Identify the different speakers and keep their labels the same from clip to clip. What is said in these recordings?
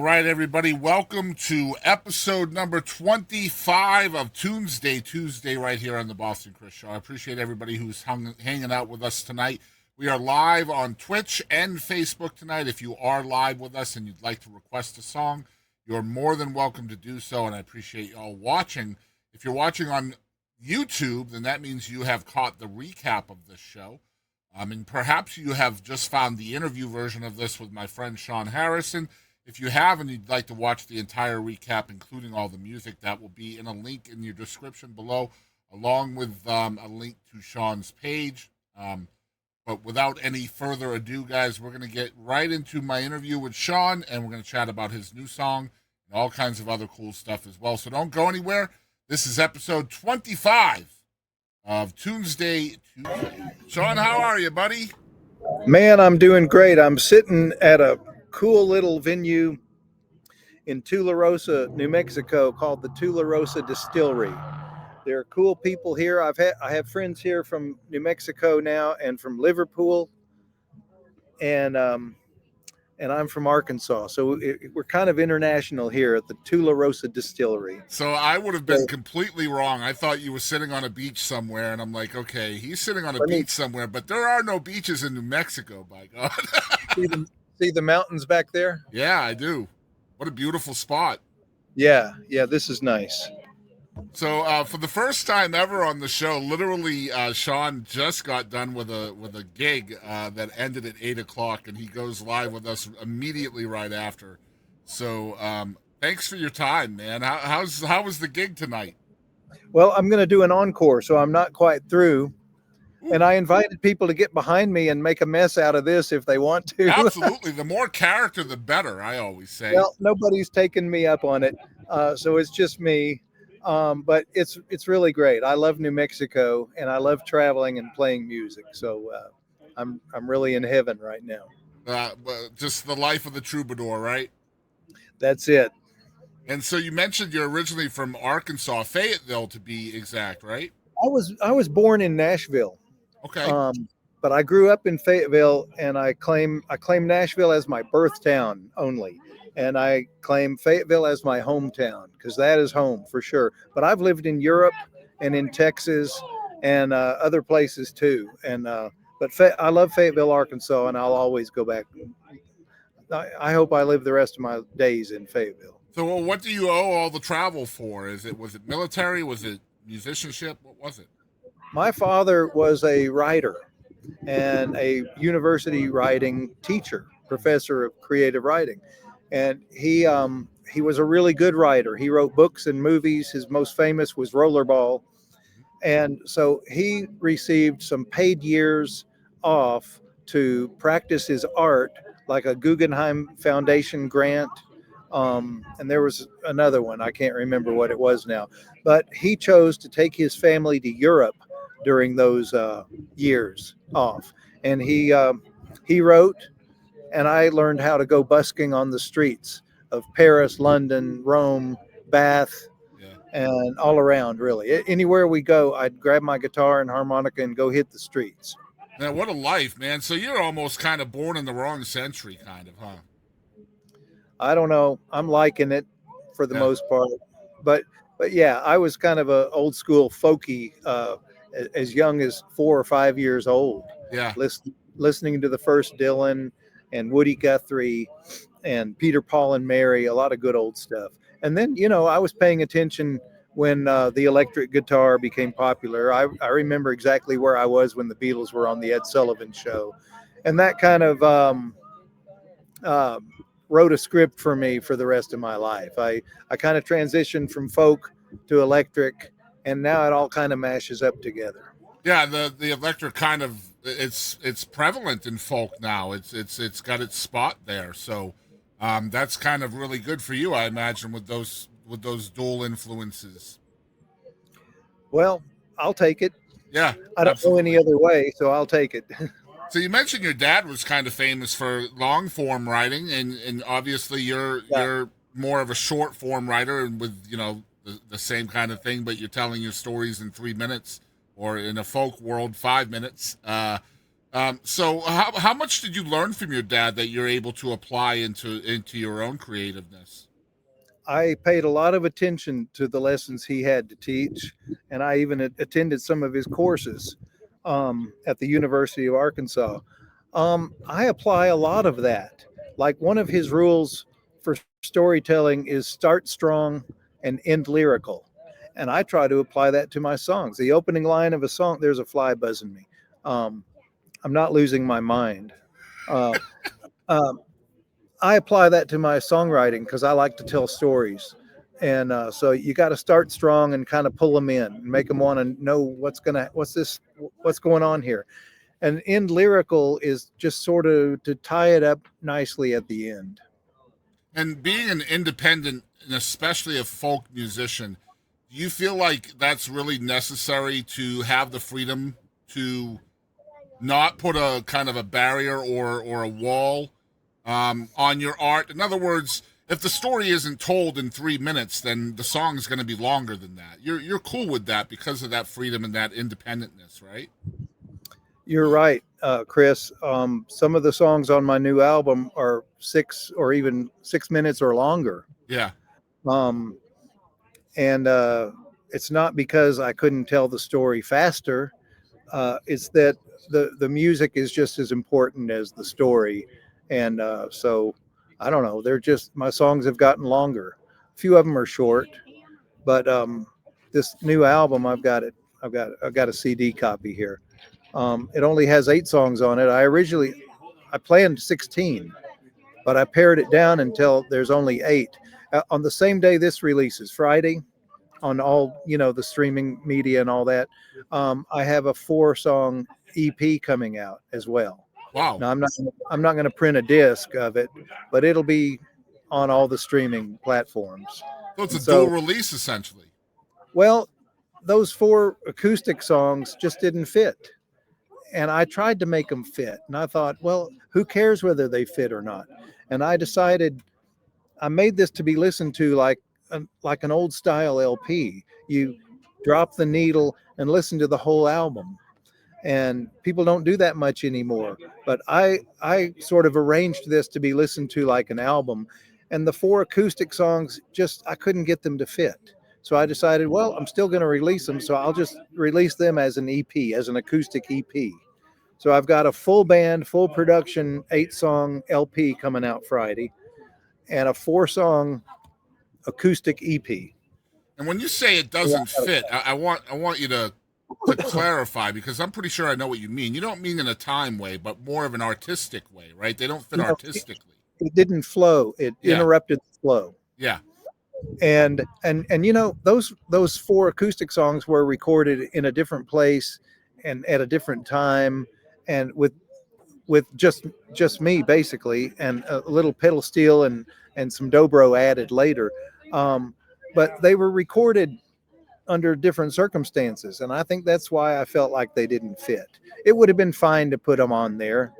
Speaker 1: All right, everybody, welcome to episode number 25 of Tunesday Tuesday right here on the Boston Chris Show. I appreciate everybody who's hanging out with us tonight. We are live on Twitch and Facebook tonight. If you are live with us and you'd like to request a song, you're more than welcome to do so, and I appreciate you all watching. If you're watching on YouTube, then that means you have caught the recap of this show. And perhaps you have just found the interview version of this with my friend Sean Harrison. If you have and you'd like to watch the entire recap, including all the music, that will be in a link in your description below, along with a link to Sean's page. But without any further ado, guys, we're going to get right into my interview with Sean, and we're going to chat about his new song and all kinds of other cool stuff as well. So don't go anywhere. This is episode 25 of Tunesday Tuesday. Sean, how are you, buddy?
Speaker 2: Man, I'm doing great. I'm sitting at a cool little venue in Tularosa, New Mexico, called the Tularosa Distillery. There are cool people here. I have friends here from New Mexico now and from Liverpool, and I'm from Arkansas. So we're kind of international here at the Tularosa Distillery.
Speaker 1: So I would have been completely wrong. I thought you were sitting on a beach somewhere, and I'm like, okay, he's sitting on a beach somewhere, but there are no beaches in New Mexico, by God.
Speaker 2: See the mountains back there?
Speaker 1: Yeah, I do. What a beautiful spot.
Speaker 2: Yeah, this is nice.
Speaker 1: So for the first time ever on the show, literally Sean just got done with a gig that ended at 8 o'clock, and he goes live with us immediately right after. So thanks for your time, man. How was the gig tonight?
Speaker 2: Well, I'm going to do an encore, so I'm not quite through. And I invited people to get behind me and make a mess out of this if they want to.
Speaker 1: Absolutely. The more character, the better, I always say.
Speaker 2: Well, nobody's taken me up on it, so it's just me. But it's really great. I love New Mexico, and I love traveling and playing music. So I'm really in heaven right now.
Speaker 1: Just the life of the troubadour, right?
Speaker 2: That's it.
Speaker 1: And so you mentioned you're originally from Arkansas, Fayetteville to be exact, right?
Speaker 2: I was born in Nashville.
Speaker 1: Okay.
Speaker 2: But I grew up in Fayetteville, and I claim Nashville as my birth town only. And I claim Fayetteville as my hometown because that is home for sure. But I've lived in Europe and in Texas and other places too. And I love Fayetteville, Arkansas, and I'll always go back. I hope I live the rest of my days in Fayetteville.
Speaker 1: So what do you owe all the travel for? Was it military? Was it musicianship? What was it?
Speaker 2: My father was a writer and a university writing teacher, professor of creative writing. And he was a really good writer. He wrote books and movies. His most famous was Rollerball. And so he received some paid years off to practice his art, like a Guggenheim Foundation grant. And there was another one. I can't remember what it was now. But he chose to take his family to Europe during those years off. And he wrote, and I learned how to go busking on the streets of Paris, London, Rome, Bath, and all around, really. Anywhere we go, I'd grab my guitar and harmonica and go hit the streets.
Speaker 1: Now, what a life, man. So you're almost kind of born in the wrong century, kind of, huh?
Speaker 2: I don't know. I'm liking it for the most part. But yeah, I was kind of a old school folky as young as 4 or 5 years old.
Speaker 1: Yeah.
Speaker 2: Listening to the first Dylan and Woody Guthrie and Peter, Paul and Mary, a lot of good old stuff. And then, I was paying attention when the electric guitar became popular. I remember exactly where I was when the Beatles were on the Ed Sullivan Show. And that kind of wrote a script for me for the rest of my life. I kind of transitioned from folk to electric, and now it all kind of mashes up together.
Speaker 1: Yeah, the electric kind of it's prevalent in folk now. It's got its spot there. So that's kind of really good for you, I imagine, with those dual influences.
Speaker 2: Well, I'll take it.
Speaker 1: Yeah,
Speaker 2: I don't know any other way, so I'll take it.
Speaker 1: So you mentioned your dad was kind of famous for long form writing, and obviously you're more of a short form writer, and with the same kind of thing, but you're telling your stories in 3 minutes, or in a folk world 5 minutes. So how much did you learn from your dad that you're able to apply into your own creativeness?
Speaker 2: I paid a lot of attention to the lessons he had to teach, and I even attended some of his courses at the University of Arkansas. I apply a lot of that. Like one of his rules for storytelling is start strong and end lyrical. And I try to apply that to my songs. The opening line of a song, there's a fly buzzing me. Um, I'm not losing my mind. Uh, um, I apply that to my songwriting because I like to tell stories. And so you got to start strong and kind of pull them in, and make them want to know what's going on here. And end lyrical is just sort of to tie it up nicely at the end.
Speaker 1: And being an independent and especially a folk musician, do you feel like that's really necessary to have the freedom to not put a kind of a barrier or a wall on your art? In other words, if the story isn't told in 3 minutes, then the song is going to be longer than that. You're cool with that because of that freedom and that independentness, right?
Speaker 2: You're right, Chris. Some of the songs on my new album are 6 minutes or longer.
Speaker 1: Yeah.
Speaker 2: Um, and it's not because I couldn't tell the story faster. It's that the music is just as important as the story, and so I don't know. They're just my songs have gotten longer. A few of them are short, but this new album I've got a CD copy here. It only has 8 songs on it. I planned 16, but I pared it down until there's only 8. On the same day this releases, Friday, on all the streaming media and all that, I have a 4-song EP coming out as well.
Speaker 1: Wow.
Speaker 2: Now I'm not going to print a disc of it, but it'll be on all the streaming platforms.
Speaker 1: So it's a
Speaker 2: So,
Speaker 1: dual release essentially.
Speaker 2: well, those 4 acoustic songs just didn't fit. And I tried to make them fit. And I thought, well, who cares whether they fit or not? And I decided I made this to be listened to like an old style LP. You drop the needle and listen to the whole album. And people don't do that much anymore. But I sort of arranged this to be listened to like an album. And the 4 acoustic songs, just I couldn't get them to fit. So I decided, well, I'm still going to release them. So I'll just release them as an EP, as an acoustic EP. So I've got a full band, full production 8-song LP coming out Friday, and a 4-song acoustic EP.
Speaker 1: And when you say it doesn't fit, I want you to clarify, because I'm pretty sure I know what you mean. You don't mean in a time way, but more of an artistic way, right? They don't fit
Speaker 2: You know,
Speaker 1: artistically.
Speaker 2: it didn't flow. It
Speaker 1: Yeah.
Speaker 2: interrupted the flow.
Speaker 1: Yeah.
Speaker 2: And those 4 acoustic songs were recorded in a different place and at a different time, and with just me basically, and a little pedal steel and some dobro added later. But they were recorded under different circumstances, and I think that's why I felt like they didn't fit. It would have been fine to put them on there,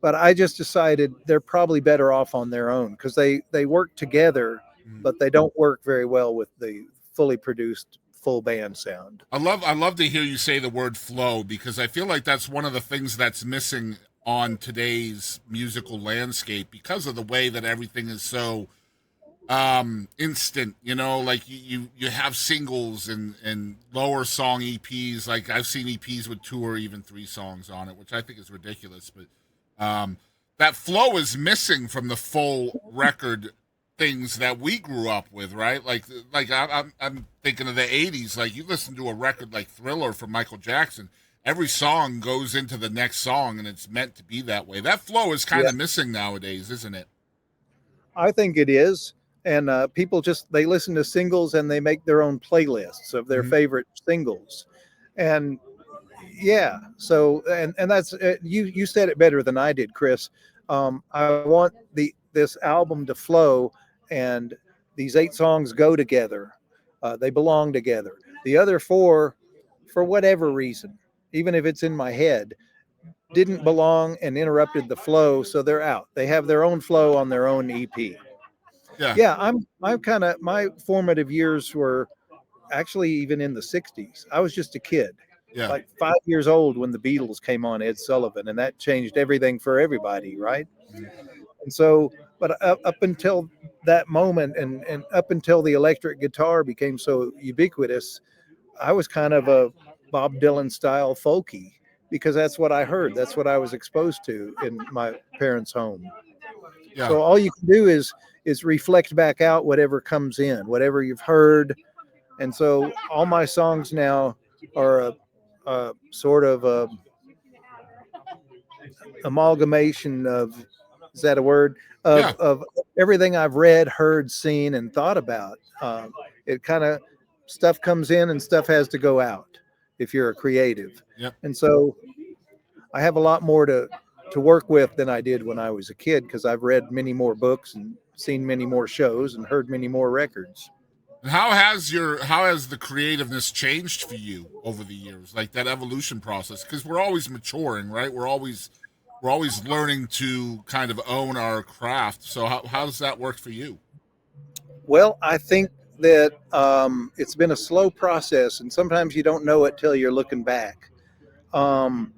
Speaker 2: but I just decided they're probably better off on their own because they work together, but they don't work very well with the fully produced full band sound.
Speaker 1: I love to hear you say the word flow, because I feel like that's one of the things that's missing on today's musical landscape because of the way that everything is so instant. Like you have singles and lower song EPs. Like I've seen EPs with 2 or even 3 songs on it, which I think is ridiculous, but that flow is missing from the full record things that we grew up with, right? Like I'm thinking of the 80s. Like you listen to a record like Thriller from Michael Jackson, every song goes into the next song, and it's meant to be that way. That flow is kind of missing nowadays, isn't it?
Speaker 2: I think it is. And people they listen to singles and they make their own playlists of their favorite singles. And yeah, so and that's you said it better than I did, Chris. I want this album to flow, and these 8 songs go together. They belong together. The other 4, for whatever reason, even if it's in my head, didn't belong and interrupted the flow, so they're out. They have their own flow on their own EP.
Speaker 1: Yeah.
Speaker 2: Yeah, I'm kind of, my formative years were actually even in the 60s. I was just a kid.
Speaker 1: Yeah.
Speaker 2: like 5 years old when the Beatles came on, Ed Sullivan, and that changed everything for everybody, right?
Speaker 1: Mhm.
Speaker 2: And so, but up until that moment, and up until the electric guitar became so ubiquitous, I was kind of a Bob Dylan style folky because that's what I heard. That's what I was exposed to in my parents' home.
Speaker 1: Yeah.
Speaker 2: So all you can do is reflect back out whatever comes in, whatever you've heard. And so all my songs now are a sort of a amalgamation of, is that a word,
Speaker 1: Yeah.
Speaker 2: of everything I've read, heard, seen, and thought about. It kind of, stuff comes in and stuff has to go out if you're a creative.
Speaker 1: Yep.
Speaker 2: And so I have a lot more to work with than I did when I was a kid because I've read many more books and seen many more shows and heard many more records.
Speaker 1: And how has the creativeness changed for you over the years, like that evolution process? Because we're always maturing, right? We're always learning to kind of own our craft. So how does that work for you?
Speaker 2: Well, I think that it's been a slow process, and sometimes you don't know it till you're looking back. Um,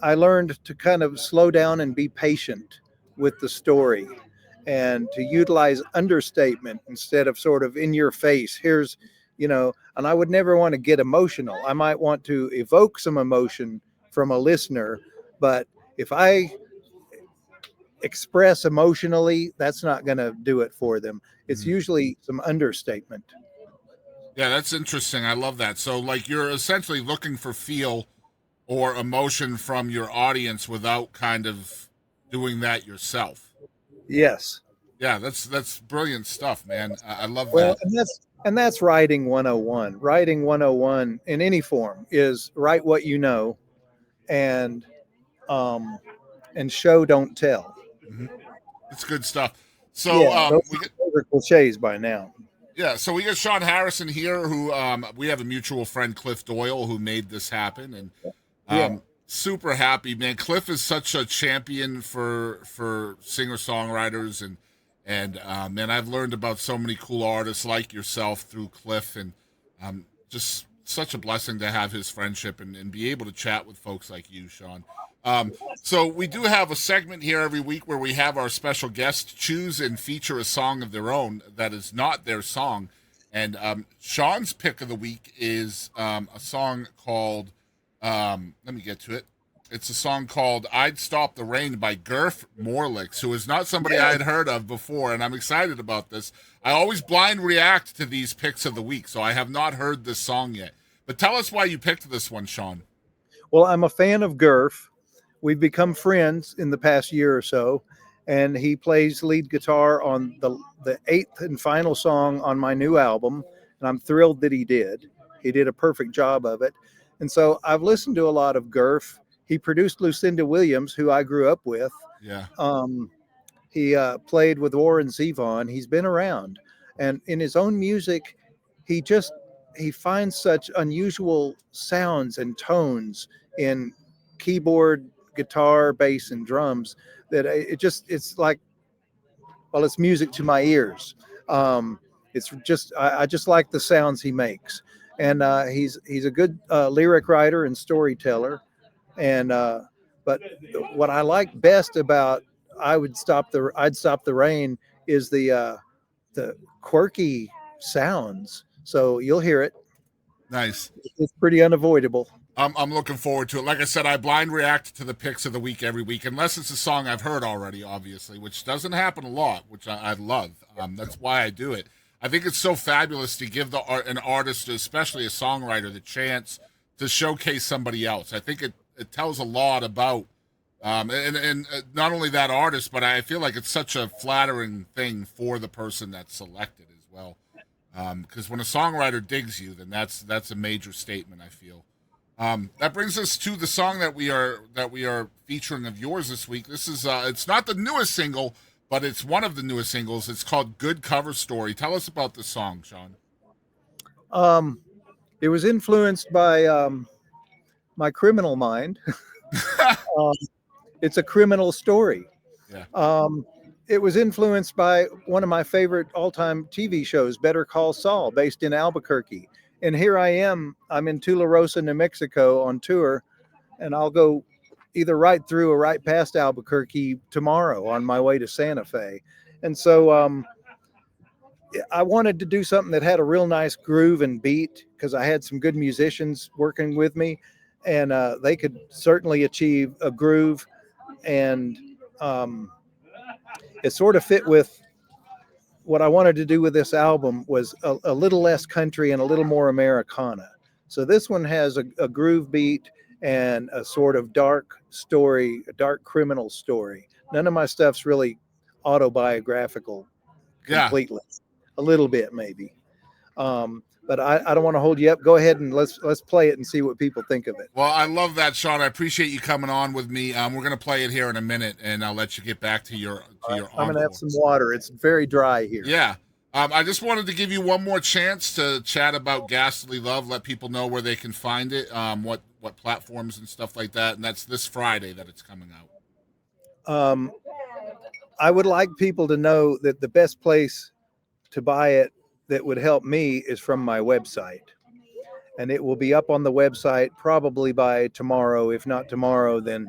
Speaker 2: I learned to kind of slow down and be patient with the story and to utilize understatement instead of sort of in your face. Here's, and I would never want to get emotional. I might want to evoke some emotion from a listener, but if I express emotionally, that's not going to do it for them. It's
Speaker 1: Mhm.
Speaker 2: usually some understatement.
Speaker 1: Yeah, that's interesting. I love that. So like you're essentially looking for feel or emotion from your audience without kind of doing that yourself.
Speaker 2: Yes.
Speaker 1: Yeah, that's brilliant stuff, man. I love
Speaker 2: Well,
Speaker 1: that.
Speaker 2: and that's writing 101. Writing 101 in any form is write what you know, and um and show don't tell.
Speaker 1: Hmm. It's good stuff. So
Speaker 2: Yeah, those,
Speaker 1: we get
Speaker 2: those are cliches by now.
Speaker 1: yeah, so we got Sean Harrison here, who we have a mutual friend, Cliff Doyle, who made this happen, and
Speaker 2: Yeah.
Speaker 1: super happy, man. Cliff is such a champion for singer songwriters, and man, I've learned about so many cool artists like yourself through Cliff, and just such a blessing to have his friendship and be able to chat with folks like you, Sean. So we do have a segment here every week where we have our special guest choose and feature a song of their own that is not their song. And Sean's pick of the week is a song called, let me get to it. It's a song called I'd Stop the Rain by Gerf Morlix, who is not somebody I had heard of before, and I'm excited about this. I always blind react to these picks of the week, so I have not heard this song yet. But tell us why you picked this one, Sean.
Speaker 2: Well, I'm a fan of Gerf. We've become friends in the past year or so, and he plays lead guitar on the eighth and final song on my new album, and I'm thrilled that he did. He did a perfect job of it. And so I've listened to a lot of Gerf. He produced Lucinda Williams, who I grew up with.
Speaker 1: Yeah.
Speaker 2: Um, he played with Warren Zevon. He's been around, and in his own music, he just he finds such unusual sounds and tones in keyboard, guitar, bass, and drums that it's like, well, it's music to my ears. It's just I just like the sounds he makes, and he's a good lyric writer and storyteller. And but what I like best about I'd Stop the Rain is the quirky sounds. So you'll hear it.
Speaker 1: Nice.
Speaker 2: It's pretty unavoidable.
Speaker 1: I'm looking forward to it. Like I said, I blind react to the picks of the week every week, unless it's a song I've heard already, obviously, which doesn't happen a lot, which I love. That's why I do it. I think it's so fabulous to give an artist, especially a songwriter, the chance to showcase somebody else. I think it tells a lot about, and not only that artist, but I feel like it's such a flattering thing for the person that's selected as well. Because when a songwriter digs you, then that's a major statement, I feel. That brings us to the song that we are featuring of yours this week. This is it's not the newest single, but it's one of the newest singles. It's called "Good Cover Story." Tell us about this song, Sean.
Speaker 2: Um, it was influenced by my criminal mind. um, it's a criminal story.
Speaker 1: Yeah.
Speaker 2: It was influenced by one of my favorite all-time TV shows, Better Call Saul, based in Albuquerque. And here I am. I'm in Tularosa, New Mexico on tour, and I'll go either right through or right past Albuquerque tomorrow on my way to Santa Fe. And so I wanted to do something that had a real nice groove and beat because I had some good musicians working with me, and they could certainly achieve a groove. And it sort of fit with what I wanted to do with this album was a little less country and a little more Americana. So this one has a groove beat and a sort of dark story, a dark criminal story. None of my stuff's really autobiographical
Speaker 1: Yeah.
Speaker 2: completely. A little bit maybe. But I don't want to hold you up. Go ahead and let's play it and see what people think of it.
Speaker 1: Well, I love that, Sean. I appreciate you coming on with me. We're going to play it here in a minute, and I'll let you get back to your
Speaker 2: I'm going to have some water. It's very dry here.
Speaker 1: Yeah. I just wanted to give you one more chance to chat about Ghastly Love, let people know where they can find it, what platforms and stuff like that. And that's this Friday that it's coming out.
Speaker 2: I would like people to know that the best place to buy it that would help me is from my website. And it will be up on the website probably by tomorrow. If not tomorrow, then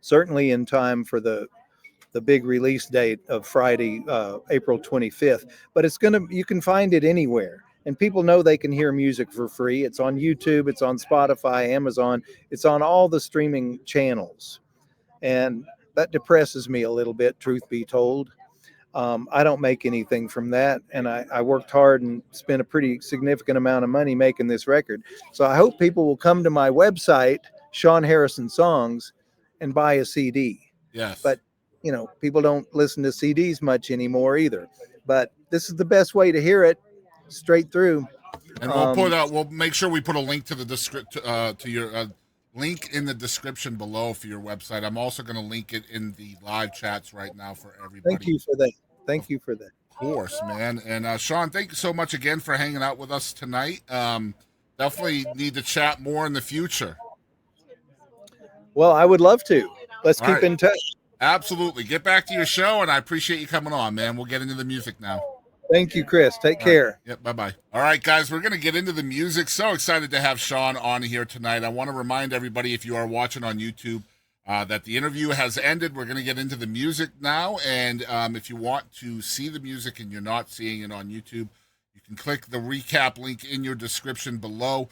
Speaker 2: certainly in time for the big release date of Friday, April 25th. But you can find it anywhere. And people know they can hear music for free. It's on YouTube, it's on Spotify, Amazon, it's on all the streaming channels. And that depresses me a little bit, truth be told. I don't make anything from that. And I worked hard and spent a pretty significant amount of money making this record. So I hope people will come to my website, Sean Harrison Songs, and buy a CD.
Speaker 1: Yes.
Speaker 2: But, people don't listen to CDs much anymore either. But this is the best way to hear it straight through.
Speaker 1: And we'll make sure we put a link to to your link in the description below for your website. I'm also going to link it in the live chats right now for everybody.
Speaker 2: Thank you for that. Thank you for that.
Speaker 1: Of course, man. And Sean, thank you so much again for hanging out with us tonight. Definitely need to chat more in the future.
Speaker 2: Well, I would love to. Let's keep in touch.
Speaker 1: Absolutely. Get back to your show, and I appreciate you coming on, man. We'll get into the music now.
Speaker 2: Thank you, Chris. Take care.
Speaker 1: Right. Yep, bye-bye. All right, guys, we're going to get into the music. So excited to have Sean on here tonight. I want to remind everybody, if you are watching on YouTube, that the interview has ended. We're going to get into the music now, and if you want to see the music and you're not seeing it on YouTube, you can click the recap link in your description below.